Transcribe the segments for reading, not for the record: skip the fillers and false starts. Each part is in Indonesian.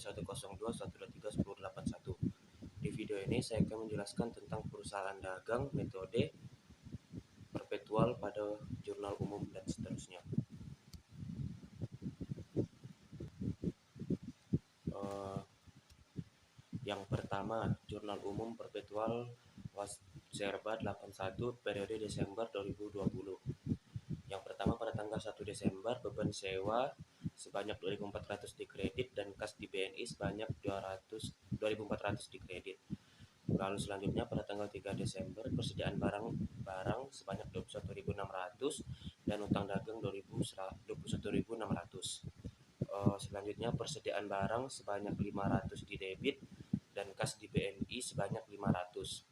102.123.1081. Di video ini saya akan menjelaskan tentang perusahaan dagang, metode, perpetual pada jurnal umum, dan seterusnya. Yang pertama, jurnal umum perpetual Serba 81 periode Desember 2020. Yang pertama, pada tanggal 1 Desember beban sewa sebanyak 2.400 dikredit dan kas di BNI sebanyak 2.400 dikredit. Lalu selanjutnya pada tanggal 3 Desember persediaan barang sebanyak 21.600 dan utang dagang 21.600. Selanjutnya persediaan barang sebanyak 500 di debit dan kas di BNI sebanyak 500.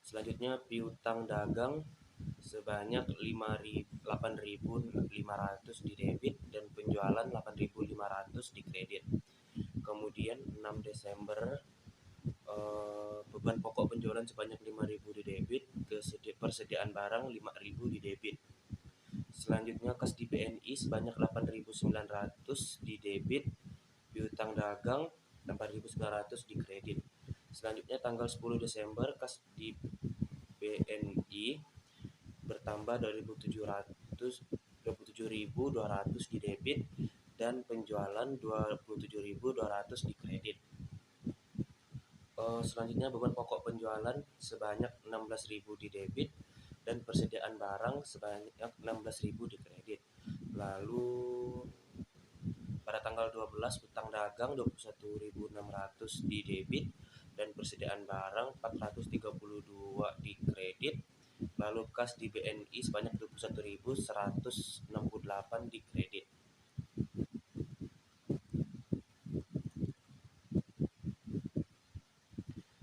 Selanjutnya piutang dagang sebanyak 8.500 di debit dan penjualan 8.500 di kredit. Kemudian 6 Desember beban pokok penjualan sebanyak 5.000 di debit, persediaan barang 5.000 di debit. Selanjutnya kas di BNI sebanyak 8.900 di debit, piutang dagang 8.900 di kredit. Selanjutnya tanggal 10 Desember kas di BNI bertambah 27.200 di debit dan penjualan 27.200 di kredit. Selanjutnya beban pokok penjualan sebanyak 16.000 di debit dan persediaan barang sebanyak 16.000 di kredit. Lalu pada tanggal 12 utang dagang 21.600 di debit dan persediaan barang 432 di kredit. Lalu kas di BNI sebanyak 21.168 di kredit.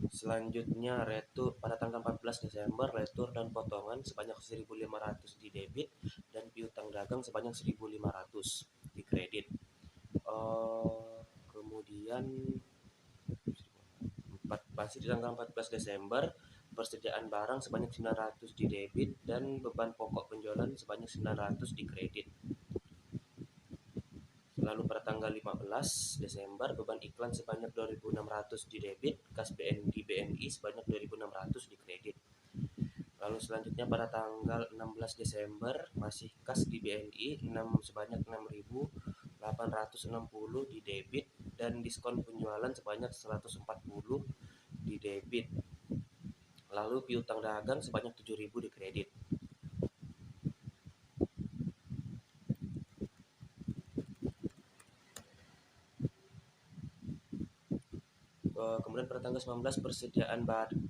Selanjutnya retur pada tanggal 14 Desember retur dan potongan sebanyak 1.500 di debit dan piutang dagang sebanyak 1.500 di kredit. Kemudian masih di tanggal 14 Desember persediaan barang sebanyak 900 di debit dan beban pokok penjualan sebanyak 900 di kredit. Lalu pada tanggal 15 Desember beban iklan sebanyak 2.600 di debit, kas di BNI sebanyak 2.600 di kredit. Lalu selanjutnya pada tanggal 16 Desember masih kas di BNI sebanyak 6.860 di debit dan diskon penjualan sebanyak 140 di debit. Lalu piutang dagang sebanyak 7.000 di kredit. Kemudian pada tanggal 19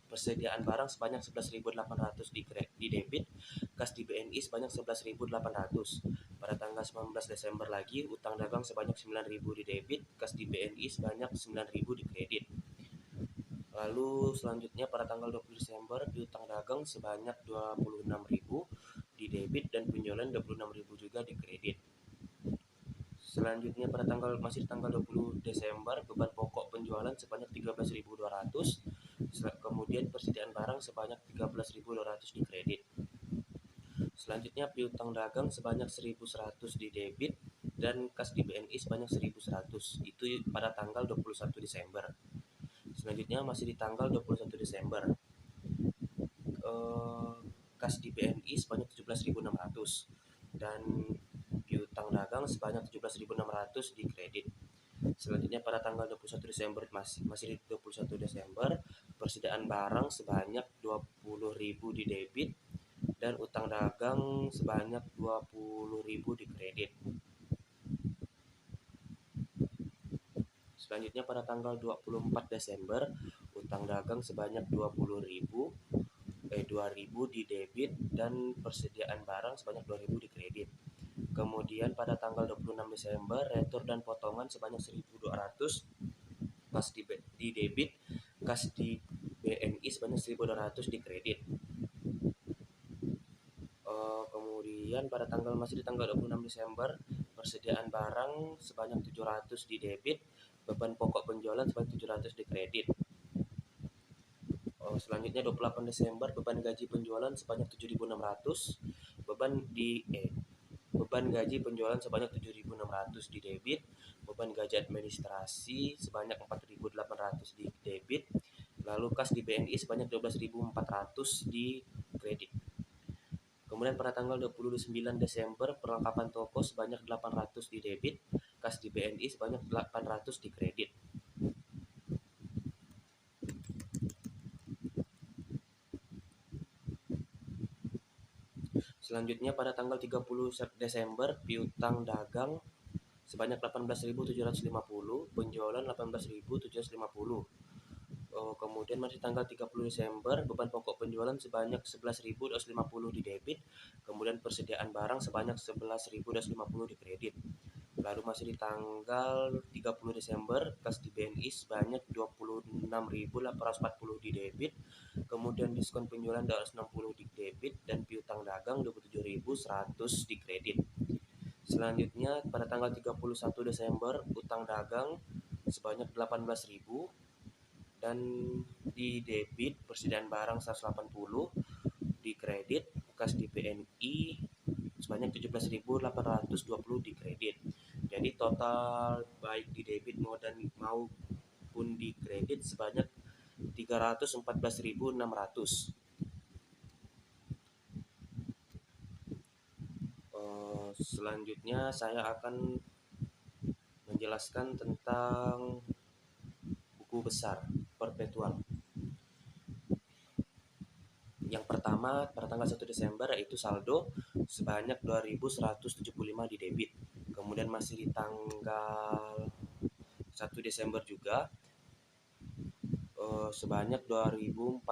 persediaan barang sebanyak 11.800 di debit, kas di BNI sebanyak 11.800. Pada tanggal 19 Desember lagi utang dagang sebanyak 9.000 di debit, kas di BNI sebanyak 9.000 di kredit. Lalu selanjutnya pada tanggal 20 Desember piutang dagang sebanyak 26.000 di debit dan penjualan 26.000 juga di kredit. Selanjutnya pada masih tanggal 20 Desember beban pokok penjualan sebanyak 13.200, kemudian persediaan barang sebanyak 13.200 di kredit. Selanjutnya piutang dagang sebanyak 1.100 di debit dan kas di BNI sebanyak 1.100. Itu pada tanggal 21 Desember. Selanjutnya masih di tanggal 21 Desember kas di BNI sebanyak 17.600 dan piutang dagang sebanyak 17.600 di kredit. Selanjutnya pada tanggal 21 Desember masih di 21 Desember persediaan barang sebanyak 20.000 di debit dan utang dagang sebanyak 20.000 di kredit. Selanjutnya pada tanggal 24 Desember utang dagang sebanyak 2.000 di debit dan persediaan barang sebanyak 2.000 di kredit. Kemudian pada tanggal 26 Desember retur dan potongan sebanyak 1.200, kas di debit, kas di BNI sebanyak 1.200 di kredit. Kemudian pada masih di tanggal 26 Desember persediaan barang sebanyak 700 di debit, beban pokok penjualan sebanyak 700 di kredit. Selanjutnya 28 Desember beban gaji penjualan sebanyak 7.600, beban di Beban gaji penjualan sebanyak 7.600 di debit, beban gaji administrasi sebanyak 4.800 di debit, lalu kas di BNI sebanyak 12.400 di kredit. Kemudian pada tanggal 29 Desember perlengkapan toko sebanyak 800 di debit, kas di BNI sebanyak 800 di kredit. Selanjutnya pada tanggal 30 Desember piutang dagang sebanyak 18.750, penjualan 18.750. Kemudian masih tanggal 30 Desember beban pokok penjualan sebanyak 11.250 di debit, kemudian persediaan barang sebanyak 11.250 di kredit. Lalu masih di tanggal 30 Desember kas di BNI sebanyak 26.840 di debit, kemudian diskon penjualan 260 di debit, dan piutang dagang 27.100 di kredit. Selanjutnya pada tanggal 31 Desember utang dagang sebanyak 18.000 dan di debit persediaan barang 180, di kredit kas di BNI sebanyak 17.820 di kredit. Jadi total baik di debit maupun di kredit sebanyak 314.600. Selanjutnya saya akan menjelaskan tentang buku besar perpetual. Yang pertama pada tanggal 1 Desember yaitu saldo sebanyak 2.175 di debit. Kemudian masih di tanggal 1 Desember juga sebanyak 2.400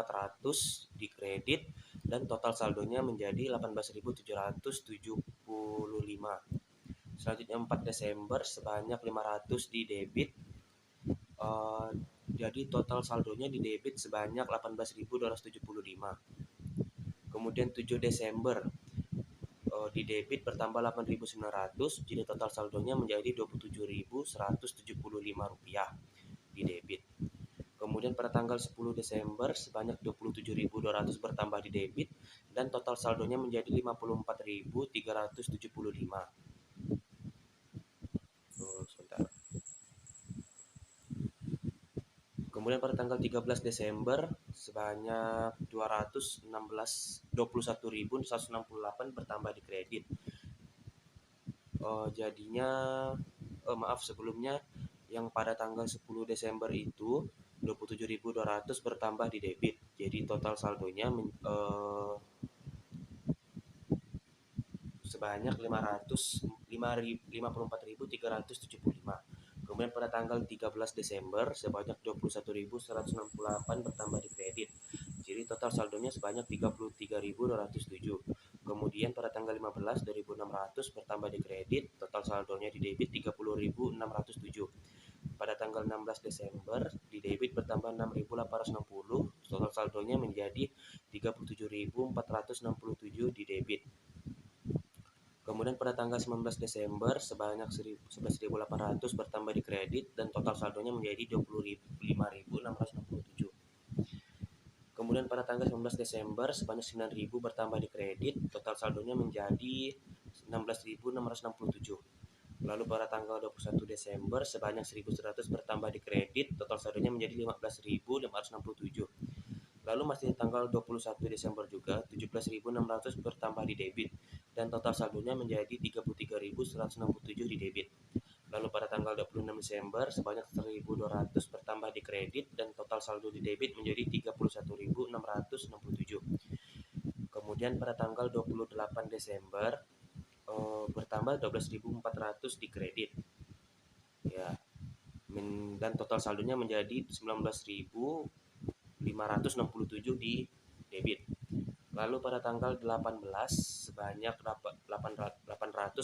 di kredit dan total saldonya menjadi 18.775. Selanjutnya 4 Desember sebanyak 500 di debit. Jadi total saldonya di debit sebanyak 18.275. Kemudian 7 Desember di debit bertambah 8.900, jadi total saldonya menjadi 27.175 rupiah di debit. Kemudian pada tanggal 10 Desember sebanyak 27.200 bertambah di debit dan total saldonya menjadi 54.375. Sebentar. Kemudian pada tanggal 13 Desember sebanyak 21.168 bertambah di kredit. Jadinya maaf sebelumnya yang pada tanggal 10 Desember itu 27.200 bertambah di debit. Jadi total saldonya sebanyak 54.375. Kemudian pada tanggal 13 Desember sebanyak 21.168 bertambah di kredit. Jadi total saldonya sebanyak 33.207. Kemudian pada tanggal 15 2.600 bertambah di kredit, total saldonya di debit 30.607. Pada tanggal 16 Desember di debit bertambah 6.860, total saldonya menjadi 37.467 di debit. Kemudian pada tanggal 19 Desember sebanyak 11.800 bertambah di kredit dan total saldonya menjadi 25.667. Kemudian pada tanggal 19 Desember sebanyak 9.000 bertambah di kredit, total saldonya menjadi 16.667. Lalu pada tanggal 21 Desember sebanyak 1.100 bertambah di kredit, total saldonya menjadi 15.567. Lalu masih tanggal 21 Desember juga 17.600 bertambah di debit dan total saldonya menjadi 33.167 di debit. Lalu pada tanggal 26 Desember sebanyak 1.200 bertambah di kredit dan total saldo di debit menjadi 31.667. Kemudian pada tanggal 28 Desember bertambah 12.400 di kredit. Ya. Dan total saldonya menjadi 19.567 di debit. Lalu pada tanggal 18 sebanyak 800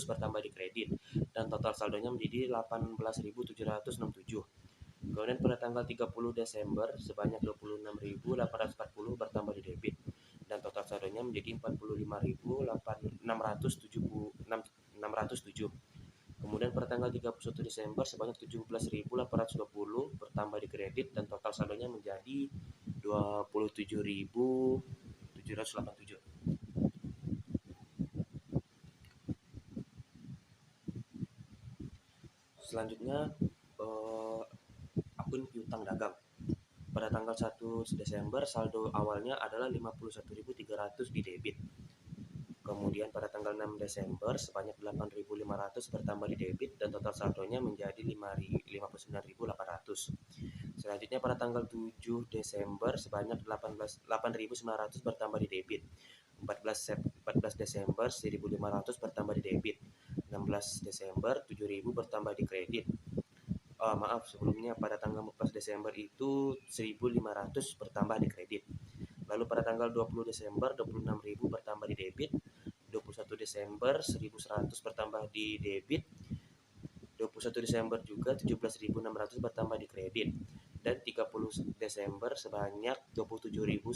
bertambah di kredit dan total saldonya menjadi 18.767. Kemudian pada tanggal 30 Desember sebanyak 26.840 bertambah di debit dan total saldonya menjadi 45.607. Kemudian pada tanggal 31 Desember sebanyak 17.820 bertambah di kredit dan total saldonya menjadi 27.787. Selanjutnya akun piutang dagang. Pada tanggal 1 Desember saldo awalnya adalah 51.300 di debit. Kemudian pada tanggal 6 Desember sebanyak 8.500 bertambah di debit dan total saldonya menjadi 59.800. Selanjutnya pada tanggal 7 Desember sebanyak 8.900 bertambah di debit. 14 Desember 1.500 bertambah di debit. 16 Desember 7.000 bertambah di kredit. Maaf, sebelumnya pada tanggal 14 Desember itu 1.500 bertambah di kredit. Lalu pada tanggal 20 Desember 26.000 bertambah di debit. 21 Desember 1.100 bertambah di debit. 21 Desember juga 17.600 bertambah di kredit. Dan 30 Desember sebanyak 27.100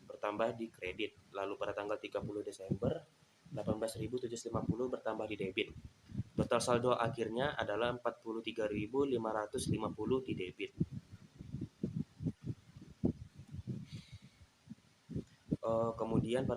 bertambah di kredit. Lalu pada tanggal 30 Desember 18.750 bertambah di debit. Total saldo akhirnya adalah 43.550 di debit. Kemudian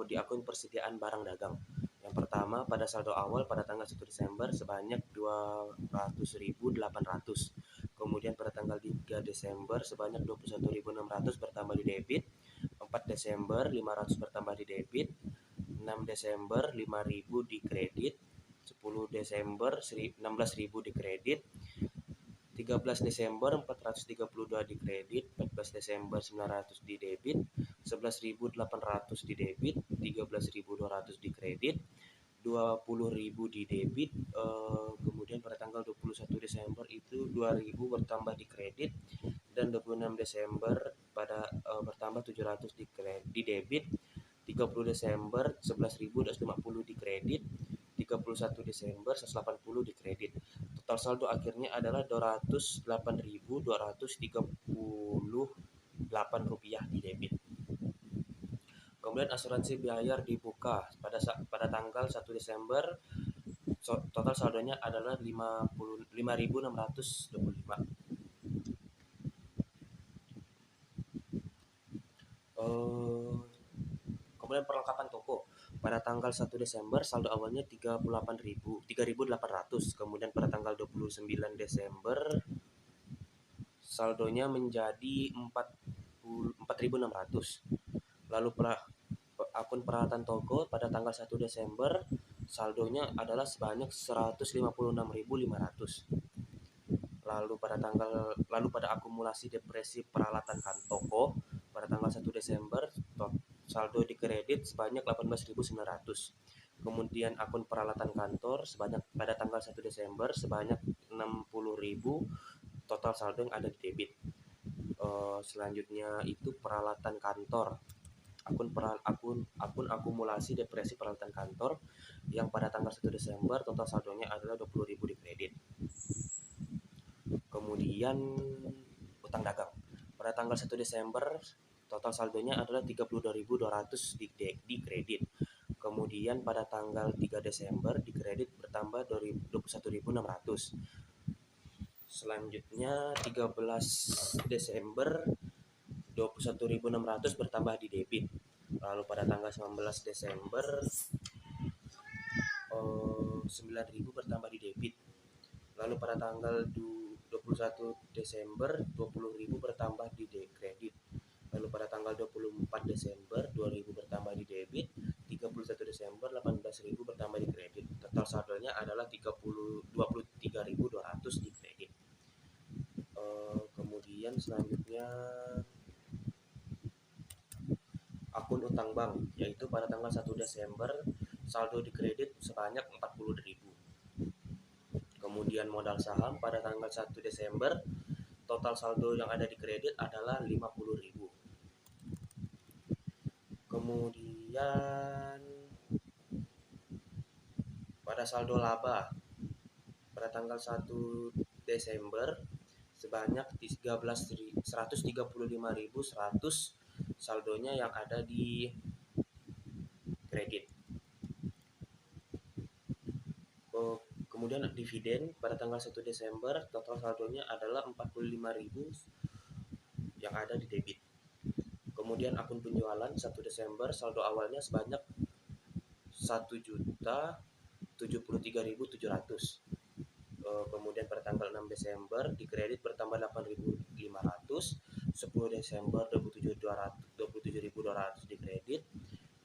di akun persediaan barang dagang. Yang pertama, pada saldo awal pada tanggal 1 Desember sebanyak 200.800. Kemudian pada tanggal 3 Desember sebanyak 21.600 bertambah di debit. 4 Desember 500 bertambah di debit. 6 Desember 5.000 di kredit. 10 Desember 16.000 di kredit. 13 Desember 432 di kredit, 14 Desember 900 di debit, 11.800 di debit, 13.200 di kredit, 20.000 di debit, kemudian pada tanggal 21 Desember itu 2.000 bertambah di kredit, dan 26 Desember bertambah 700 di debit, 30 Desember 11.250 di kredit, 31 Desember 180 di kredit. Total saldo akhirnya adalah 208.238 rupiah di debit. Kemudian asuransi biaya dibuka pada tanggal 1 Desember. Total saldonya adalah 5.625. Kemudian perlengkapan toko. Pada tanggal 1 Desember saldo awalnya 3.800. Kemudian pada tanggal 29 Desember saldonya menjadi 4.600. Lalu akun peralatan toko pada tanggal 1 Desember saldonya adalah sebanyak 156.500. Lalu pada akumulasi depresi peralatan toko pada tanggal 1 Desember saldo di kredit sebanyak 18.900. Kemudian akun peralatan kantor pada tanggal 1 Desember sebanyak 60.000. Total saldo yang ada di debit. Selanjutnya itu peralatan kantor. Akun akumulasi depresi peralatan kantor yang pada tanggal 1 Desember total saldonya adalah 20.000 di kredit. Kemudian utang dagang. Pada tanggal 1 Desember total saldonya adalah 32.200 di kredit. Kemudian pada tanggal 3 Desember di kredit bertambah 21.600. Selanjutnya 13 Desember 21.600 bertambah di debit. Lalu pada tanggal 19 Desember 9.000 bertambah di debit. Lalu pada tanggal 21 Desember 20.000 bertambah di kredit. Lalu pada tanggal 24 Desember 2.000 bertambah di debit. 31 Desember 18.000 bertambah di kredit. Total saldonya adalah 23.200 di kredit. Kemudian selanjutnya akun utang bank, yaitu pada tanggal 1 Desember saldo di kredit sebanyak 40.000. Kemudian modal saham pada tanggal 1 Desember total saldo yang ada di kredit adalah 50.000. Kemudian pada saldo laba pada tanggal 1 Desember sebanyak 135.100 saldonya yang ada di kredit. Kemudian dividen pada tanggal 1 Desember total saldonya adalah 45.000 yang ada di debit. Kemudian akun penjualan 1 Desember saldo awalnya sebanyak 1.073.700. Kemudian pada tanggal 6 Desember di kredit bertambah 8.500, 10 Desember 27.200 di kredit,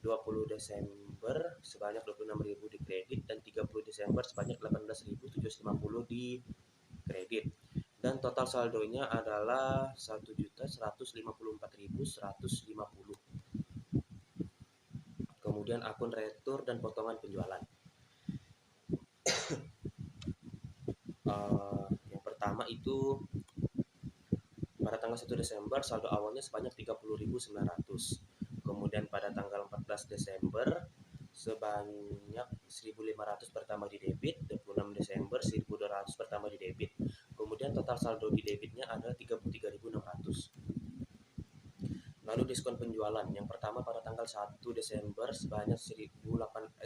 20 Desember sebanyak 26.000 di kredit, dan 30 Desember sebanyak 18.750 di kredit. Dan total saldonya adalah 1.154.150. Kemudian akun retur dan potongan penjualan. Yang pertama itu pada tanggal 1 Desember saldo awalnya sebanyak 30.900. Kemudian pada tanggal 14 Desember sebanyak 1.500 bertambah di debit, 26 Desember 1.200 bertambah di debit. Kemudian total saldo di debitnya adalah 33.600. Lalu diskon penjualan. Yang pertama pada tanggal 1 Desember sebanyak 19.800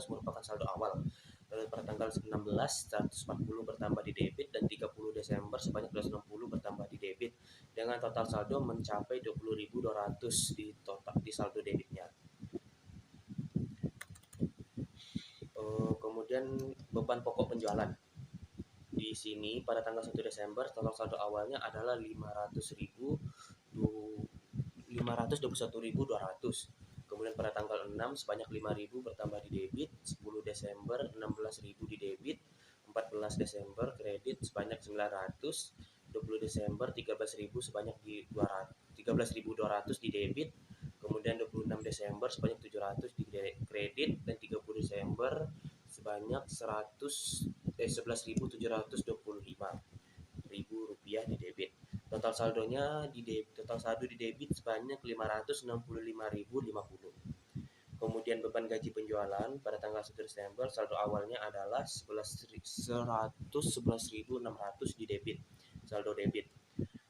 merupakan saldo awal. Lalu pada tanggal 16 140 bertambah di debit, dan 30 Desember sebanyak 260 bertambah di debit, dengan total saldo mencapai 20.200 di saldo debitnya. Kemudian beban pokok penjualan. Di sini pada tanggal 1 Desember total saldo awalnya adalah 521.200. Kemudian pada tanggal 6 sebanyak 5.000 bertambah di debit, 10 Desember 16.000 di debit, 14 Desember kredit sebanyak 900, 20 Desember 13.000 sebanyak di 13.200 di debit, kemudian 26 Desember sebanyak 700 di kredit, dan 30 Desember sebanyak 11.725 ribu rupiah di debit. Total saldo di debit sebanyak 565.050. Kemudian beban gaji penjualan pada tanggal 1 Desember saldo awalnya adalah 111.600 di debit, saldo debit.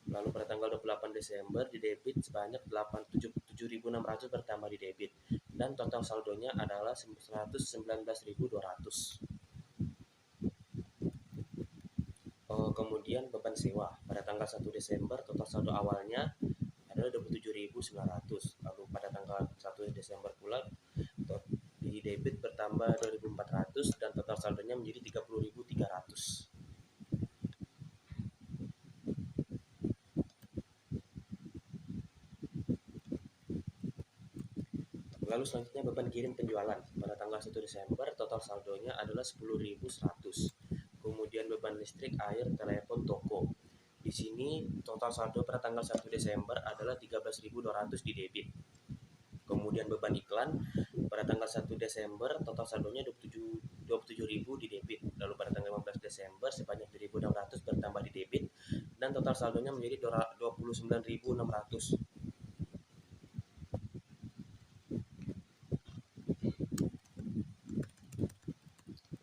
Lalu pada tanggal 28 Desember di debit sebanyak 7.600 bertambah di debit, dan total saldonya adalah 119.200. Kemudian beban sewa pada tanggal 1 Desember total saldo awalnya adalah 27.900. Lalu pada tanggal 1 Desember pula di debit bertambah 2.400 dan total saldonya menjadi 30.300. Lalu selanjutnya beban kirim penjualan pada tanggal 1 Desember total saldonya adalah 10.100. Kemudian beban listrik, air, telepon, toko. Di sini total saldo pada tanggal 1 Desember adalah 13.200 di debit. Kemudian beban iklan pada tanggal 1 Desember total saldonya 27.000 di debit. Lalu pada tanggal 15 Desember sebanyak 1.600 bertambah di debit, dan total saldonya menjadi 29.600.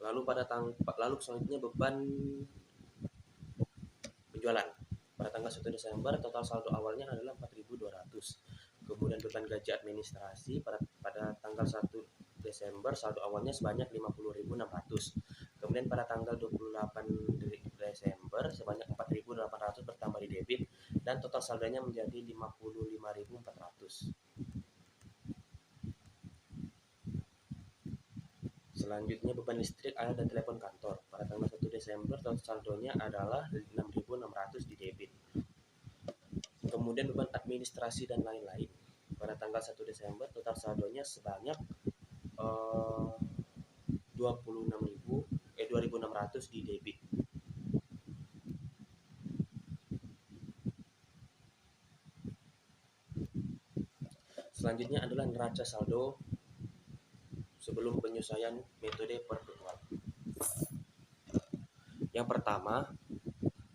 Lalu selanjutnya beban penjualan pada tanggal 1 Desember total saldo awalnya adalah 4.200. Kemudian beban gaji administrasi pada tanggal 1 Desember saldo awalnya sebanyak 50.600. Kemudian pada tanggal 28 Desember sebanyak 4.800 bertambah di debit, dan total saldonya menjadi 55.400. Selanjutnya beban listrik, air, dan telepon kantor pada tanggal 1 Desember total saldonya adalah 6.600 di debit. Kemudian beban administrasi dan lain-lain pada tanggal 1 Desember total saldonya sebanyak 2.600 di debit. Selanjutnya adalah neraca saldo sebelum penyesuaian metode perpetual. Yang pertama,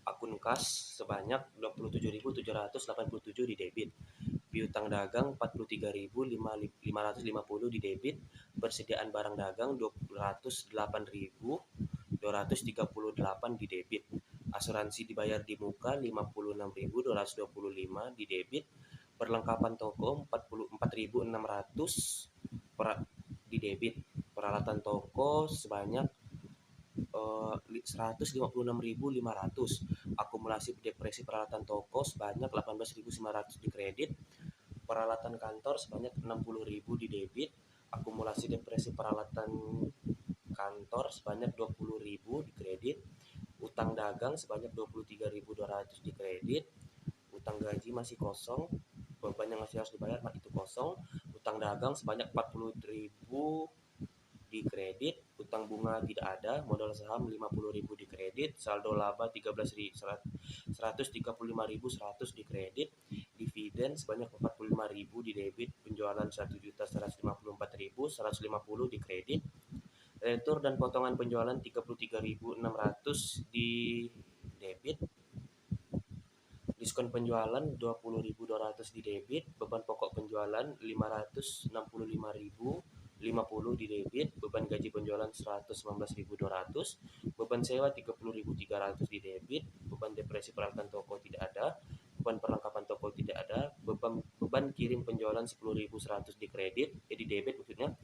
akun kas sebanyak 27.787 di debit, piutang dagang 43.550 di debit, persediaan barang dagang 208.238 di debit, asuransi dibayar di muka 56.225 di debit, perlengkapan toko 44.600 di debit, peralatan toko sebanyak 156.500, akumulasi depresi peralatan toko sebanyak 18.900 di kredit, peralatan kantor sebanyak 60.000 di debit, akumulasi depresi peralatan kantor sebanyak 20.000 di kredit, utang dagang sebanyak 23.200 di kredit, utang gaji masih kosong, beban yang masih harus dibayar itu kosong, utang dagang sebanyak 40.000 di kredit, utang bunga tidak ada, modal saham 50.000 di kredit, saldo laba 135.100 di kredit, dividen sebanyak 45.000 di debit, penjualan 1.154.150 di kredit, retur dan potongan penjualan 33.600 di debit, diskon penjualan 20.200 di debit, beban pokok penjualan 565.050 di debit, beban gaji penjualan 119.200, beban sewa 30.300 di debit, beban depresi peralatan toko tidak ada, beban perlengkapan toko tidak ada, beban kirim penjualan 10.100 di kredit, di debit maksudnya,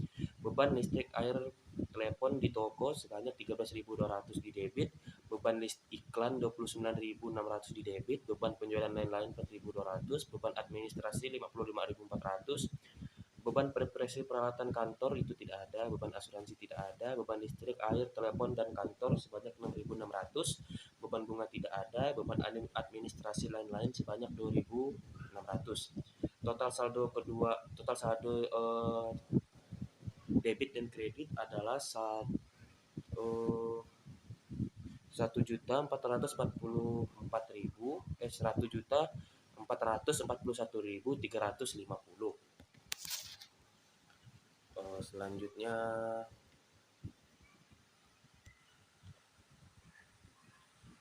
beban listrik air telepon di toko sebanyak 13.200 di debit, beban list iklan 29.600 di debit, beban penjualan lain-lain 4.200, beban administrasi 55.400, beban prepresi peralatan kantor itu tidak ada, beban asuransi tidak ada, beban listrik, air, telepon, dan kantor sebanyak 6.600, beban bunga tidak ada, beban administrasi lain-lain sebanyak 2.600. Total saldo debit dan kredit adalah 1.441.350. Selanjutnya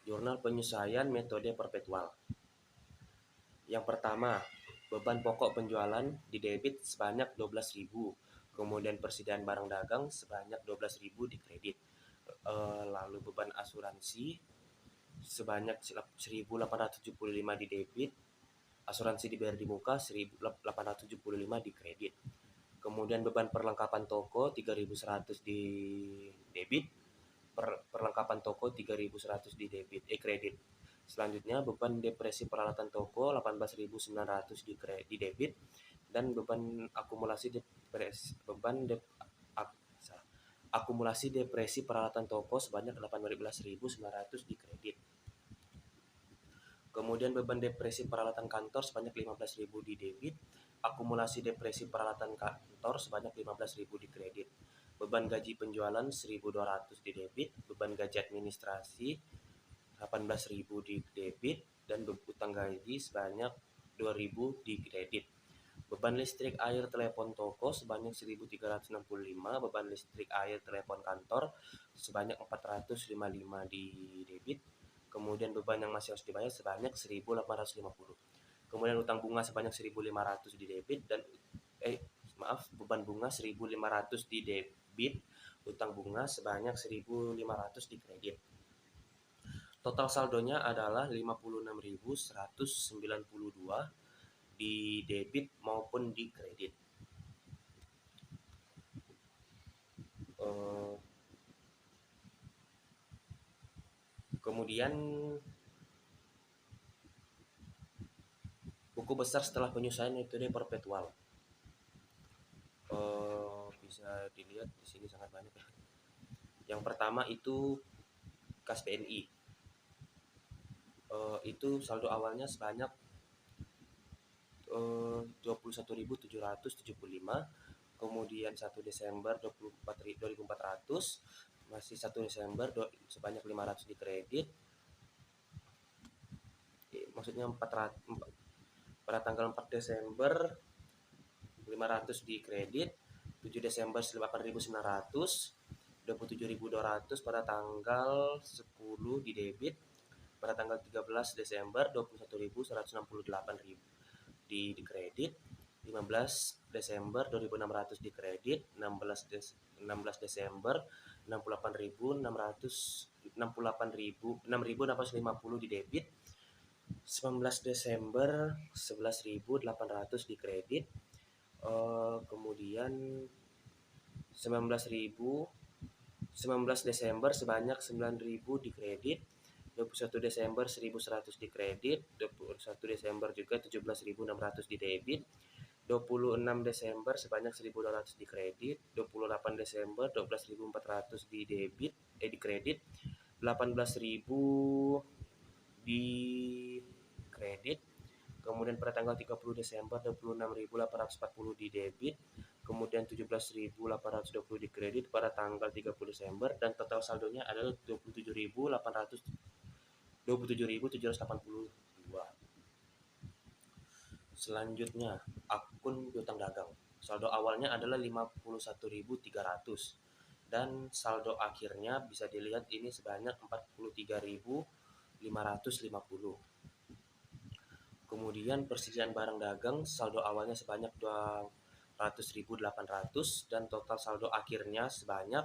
jurnal penyesuaian metode perpetual. Yang pertama, beban pokok penjualan di debit sebanyak 12.000, kemudian persediaan barang dagang sebanyak 12.000 di kredit. Lalu beban asuransi sebanyak 1.875 di debit, asuransi dibayar di muka 1.875 di kredit. Kemudian beban perlengkapan toko 3.100 di debit, perlengkapan toko 3.100 di debit, kredit. Selanjutnya beban depresi peralatan toko 18.900 di debit, dan beban akumulasi depresi peralatan toko sebanyak 18.900 di kredit. Kemudian beban depresi peralatan kantor sebanyak 15.000 di debit, akumulasi depresi peralatan kantor sebanyak 15.000 di kredit. Beban gaji penjualan 1.200 di debit, beban gaji administrasi 18.000 di debit, dan utang gaji sebanyak 2.000 di kredit. Beban listrik air telepon toko sebanyak 1.365, beban listrik air telepon kantor sebanyak 455 di debit. Kemudian beban yang masih harus dibayar sebanyak 1.850. Kemudian utang bunga sebanyak 1.500 di debit dan beban bunga 1.500 di debit, utang bunga sebanyak 1.500 di kredit. Total saldonya adalah 56.192 di debit maupun di kredit. Kemudian buku besar setelah penyesuaian metode perpetual. Bisa dilihat di sini sangat banyak. Yang pertama itu kas BNI. Itu saldo awalnya sebanyak 21.775, kemudian 1 Desember 2.400, masih 1 Desember sebanyak 500 di kredit. Maksudnya pada tanggal 4 Desember 500 di kredit, 7 Desember 8.900, 27.200 pada tanggal 10 di debit, pada tanggal 13 Desember 21.168 di kredit, 15 Desember 2.600 di kredit, 16 Desember 6.850 di debit, 19 Desember 11.800 di kredit, kemudian 19 Desember sebanyak 9.000 di kredit, 21 Desember 1.100 di kredit, 21 Desember juga 17.600 di debit, 26 Desember sebanyak 1.200 di kredit, 28 Desember 12.400 di debit, di kredit, 18.000 di kredit, kemudian pada tanggal 30 Desember 26.840 di debit, kemudian 17.820 di kredit pada tanggal 30 Desember, dan total saldonya adalah 27.782. Selanjutnya, akun piutang dagang. Saldo awalnya adalah 51.300 dan saldo akhirnya bisa dilihat ini sebanyak 43.550. Kemudian persediaan barang dagang, saldo awalnya sebanyak 200.800 dan total saldo akhirnya sebanyak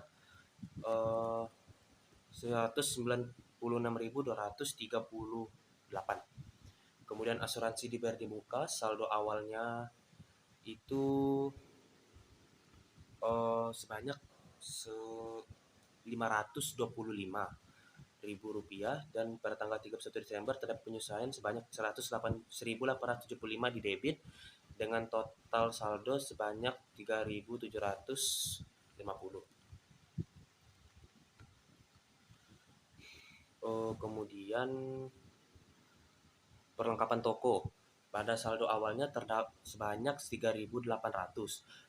196.238. Kemudian asuransi dibayar di muka, saldo awalnya itu sebanyak 525.000 rupiah, dan pada tanggal 31 Desember terdapat penyesuaian sebanyak 108.875 di debit dengan total saldo sebanyak 3.750. Kemudian perlengkapan toko. Pada saldo awalnya terdapat sebanyak 3.800.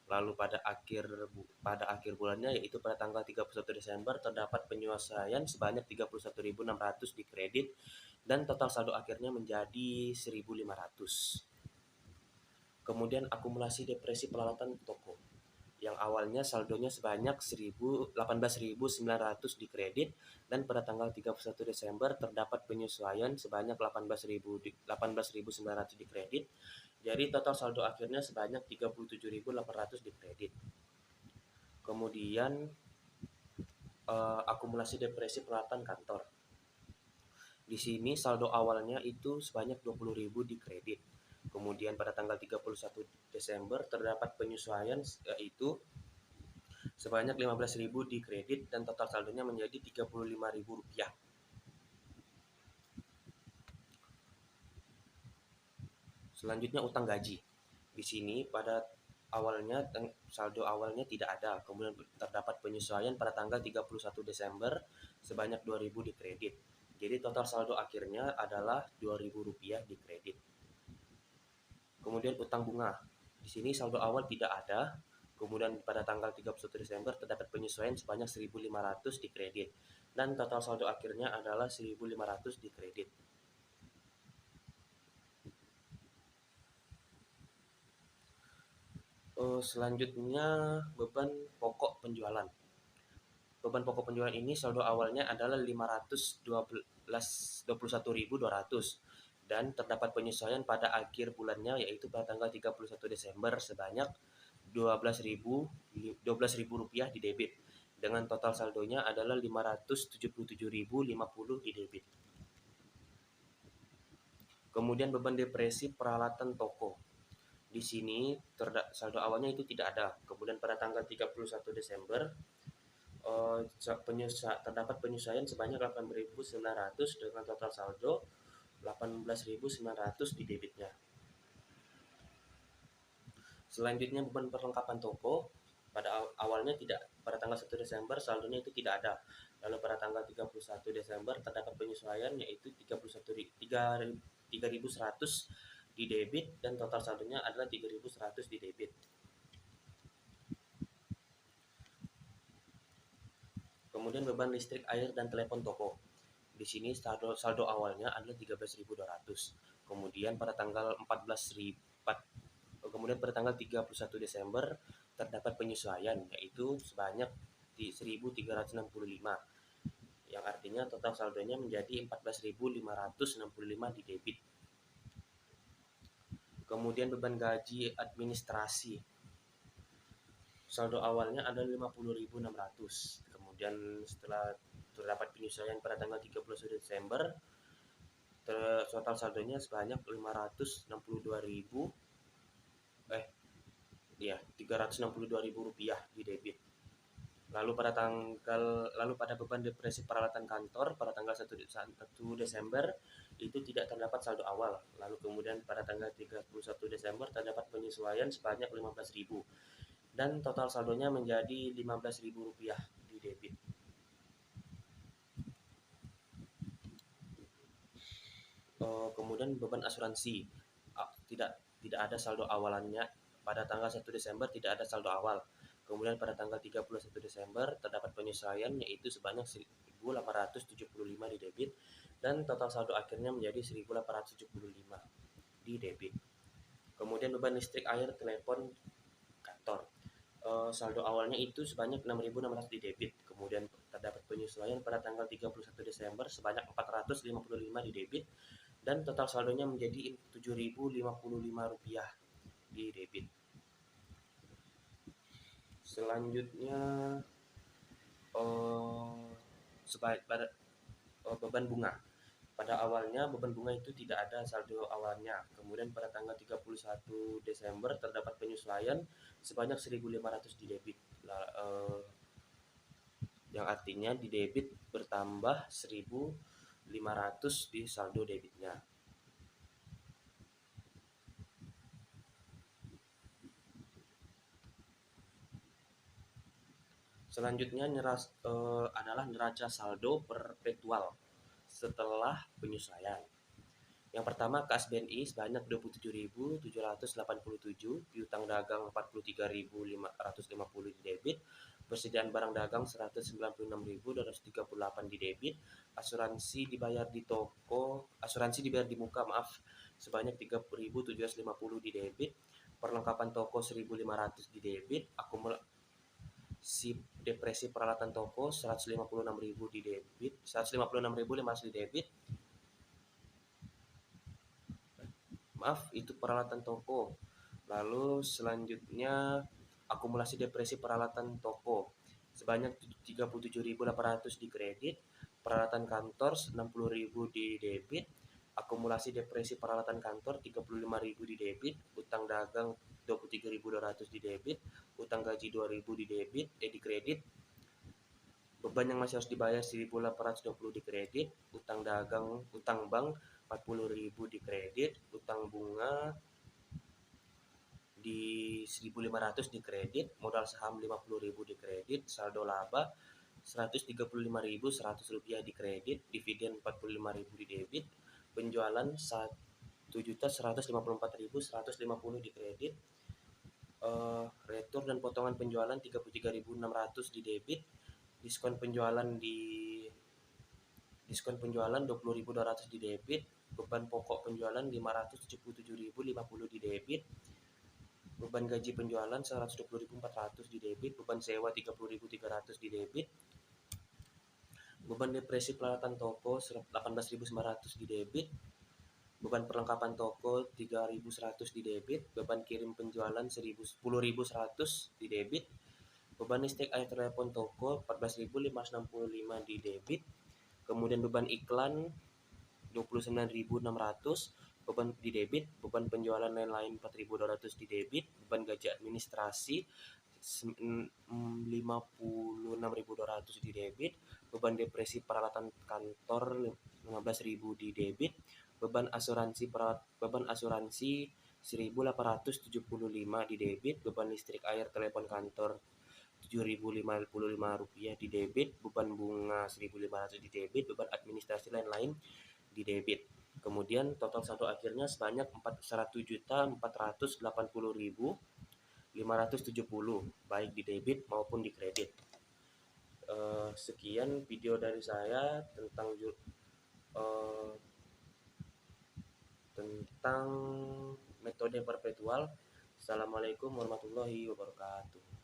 Lalu pada akhir bulannya, yaitu pada tanggal 31 Desember terdapat penyesuaian sebanyak 31.600 di kredit dan total saldo akhirnya menjadi 1.500. Kemudian akumulasi depresi peralatan toko, yang awalnya saldonya sebanyak 18.900 di kredit dan pada tanggal 31 Desember terdapat penyesuaian sebanyak 18.900 di kredit. Jadi total saldo akhirnya sebanyak 37.800 di kredit. Kemudian akumulasi depresi peralatan kantor. Di sini saldo awalnya itu sebanyak 20.000 di kredit. Kemudian pada tanggal 31 Desember terdapat penyesuaian, yaitu sebanyak 15.000 di kredit dan total saldonya menjadi 35.000 rupiah. Selanjutnya utang gaji. Di sini pada awalnya saldo awalnya tidak ada, kemudian terdapat penyesuaian pada tanggal 31 Desember sebanyak 2.000 di kredit. Jadi total saldo akhirnya adalah 2.000 rupiah di kredit. Kemudian utang bunga. Di sini saldo awal tidak ada, kemudian pada tanggal 31 Desember terdapat penyesuaian sebanyak 1.500 di kredit dan total saldo akhirnya adalah 1.500 di kredit. Selanjutnya beban pokok penjualan. Beban pokok penjualan ini saldo awalnya adalah 521.200 dan terdapat penyesuaian pada akhir bulannya, yaitu pada tanggal 31 Desember sebanyak 12.000 rupiah di debit dengan total saldonya adalah 577.050 di debit. Kemudian beban depresi peralatan toko. Di sini saldo awalnya itu tidak ada. Kemudian pada tanggal 31 Desember terdapat penyesuaian sebanyak 8.900 dengan total saldo 18.900 di debitnya. Selanjutnya beban perlengkapan toko. Pada awalnya pada tanggal 1 Desember saldonya itu tidak ada. Lalu pada tanggal 31 Desember terdapat penyesuaian, yaitu 3.100 di debit dan total saldonya adalah 3.100 di debit. Kemudian beban listrik, air, dan telepon toko. Di sini saldo awalnya adalah 13.200. Kemudian pada tanggal 31 Desember terdapat penyesuaian, yaitu sebanyak 1.365, yang artinya total saldonya menjadi 14.565 di debit. Kemudian beban gaji administrasi. Saldo awalnya ada 50.600. Kemudian setelah terdapat penyesuaian pada tanggal 31 Desember, total saldonya sebanyak 362.000 rupiah di debit. Lalu pada beban depresi peralatan kantor pada tanggal 1 Desember itu tidak terdapat saldo awal. Lalu kemudian pada tanggal 31 Desember terdapat penyesuaian sebanyak 15.000 dan total saldonya menjadi Rp15.000 di debit. Kemudian beban asuransi tidak ada saldo awalannya. Pada tanggal 1 Desember tidak ada saldo awal. Kemudian pada tanggal 31 Desember terdapat penyesuaian yaitu sebanyak 1.875 di debit dan total saldo akhirnya menjadi 1.875 di debit. Kemudian beban listrik, air, telepon, kantor. Saldo awalnya itu sebanyak 6.600 di debit. Kemudian terdapat penyesuaian pada tanggal 31 Desember sebanyak 455 di debit dan total saldonya menjadi Rp7.055 di debit. Selanjutnya beban bunga. Pada awalnya beban bunga itu tidak ada saldo awalnya. Kemudian pada tanggal 31 Desember terdapat penyesuaian sebanyak 1.500 di debit. Yang artinya di debit bertambah 1.500 di saldo debitnya. Selanjutnya adalah neraca saldo perpetual setelah penyesuaian. Yang pertama, kas BNI sebanyak 27.787, piutang dagang 43.550 di debit, persediaan barang dagang 196.238 di debit, asuransi dibayar di muka sebanyak 3.750 di debit, perlengkapan toko 1.500 di debit, depresi peralatan toko 156.000 di debit, 156.500 di debit. Itu peralatan toko. Lalu selanjutnya akumulasi depresi peralatan toko sebanyak 37.800 di kredit, peralatan kantor 60.000 di debit, akumulasi depresi peralatan kantor 35.000 di debit, utang dagang 23.200 di debit, utang gaji 2.000 di debit, di kredit. Beban yang masih harus dibayar 1.820 di kredit, utang bank 40.000 di kredit, utang bunga di 1.500 di kredit, modal saham 50.000 di kredit, saldo laba 135.100 rupiah di kredit, dividen 45.000 di debit, penjualan 1.154.150 di kredit, retur dan potongan penjualan 33.600 di debit, diskon penjualan 20.200 di debit, beban pokok penjualan 577.050 di debit, beban gaji penjualan 120.400 di debit, beban sewa 30.300 di debit, beban depresi peralatan toko 18.900 di debit, beban perlengkapan toko 3.100 di debit, beban kirim penjualan 10.100 di debit, beban listrik, air, telepon toko 14.565 di debit, kemudian beban iklan 29.600 beban di debit, beban penjualan lain-lain 4.200 di debit, beban gaji administrasi 56.200 di debit, beban depresi peralatan kantor 15.000 di debit, beban asuransi 1.875 di debit, beban listrik, air, telepon kantor 7.055 rupiah di debit, beban bunga 1.500 di debit, beban administrasi lain-lain di debit. Kemudian total saldo akhirnya sebanyak 1.480.570 baik di debit maupun di kredit. Sekian video dari saya tentang metode perpetual. Assalamualaikum warahmatullahi wabarakatuh.